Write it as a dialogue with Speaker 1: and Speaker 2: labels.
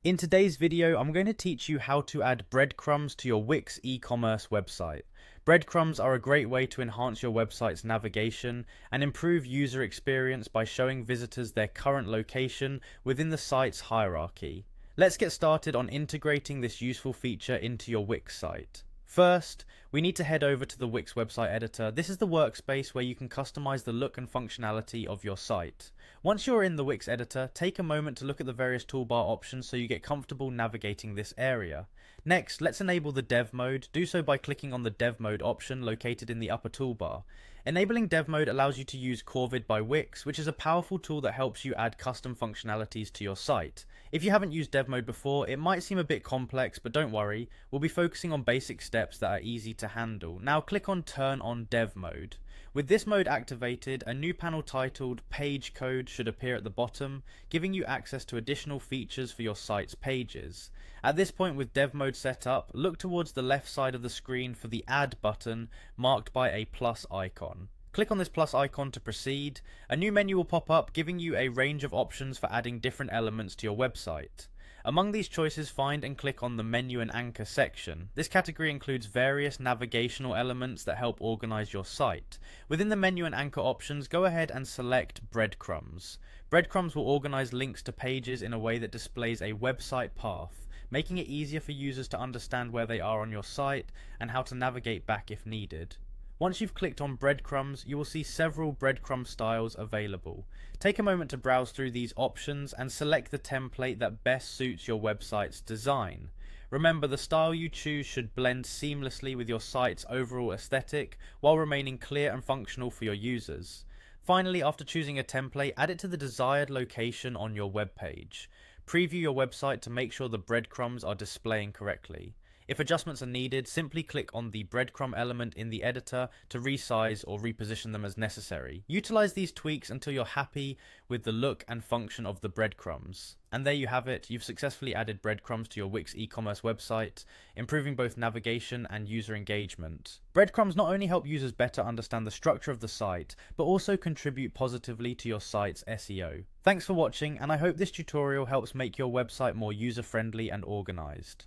Speaker 1: In today's video, I'm going to teach you how to add breadcrumbs to your Wix e-commerce website. Breadcrumbs are a great way to enhance your website's navigation and improve user experience by showing visitors their current location within the site's hierarchy. Let's get started on integrating this useful feature into your Wix site. First, we need to head over to the Wix website editor. This is the workspace where you can customize the look and functionality of your site. Once you're in the Wix editor, take a moment to look at the various toolbar options so you get comfortable navigating this area. Next, let's enable the dev mode. Do so by clicking on the dev mode option located in the upper toolbar. Enabling dev mode allows you to use Corvid by Wix, which is a powerful tool that helps you add custom functionalities to your site. If you haven't used dev mode before, it might seem a bit complex, but don't worry, we'll be focusing on basic steps that are easy to handle. Now click on turn on dev mode. With this mode activated, a new panel titled Page Code should appear at the bottom, giving you access to additional features for your site's pages. At this point, with dev mode set up, look towards the left side of the screen for the Add button marked by a plus icon. Click on this plus icon to proceed. A new menu will pop up giving you a range of options for adding different elements to your website. Among these choices, find and click on the menu and anchor section. This category includes various navigational elements that help organize your site. Within the menu and anchor options, go ahead and select breadcrumbs. Breadcrumbs will organize links to pages in a way that displays a website path, making it easier for users to understand where they are on your site and how to navigate back if needed. Once you've clicked on breadcrumbs, you will see several breadcrumb styles available. Take a moment to browse through these options and select the template that best suits your website's design. Remember, the style you choose should blend seamlessly with your site's overall aesthetic while remaining clear and functional for your users. Finally, after choosing a template, add it to the desired location on your web page. Preview your website to make sure the breadcrumbs are displaying correctly. If adjustments are needed, simply click on the breadcrumb element in the editor to resize or reposition them as necessary. Utilize these tweaks until you're happy with the look and function of the breadcrumbs. And there you have it, you've successfully added breadcrumbs to your Wix e-commerce website, improving both navigation and user engagement. Breadcrumbs not only help users better understand the structure of the site, but also contribute positively to your site's SEO. Thanks for watching, and I hope this tutorial helps make your website more user-friendly and organized.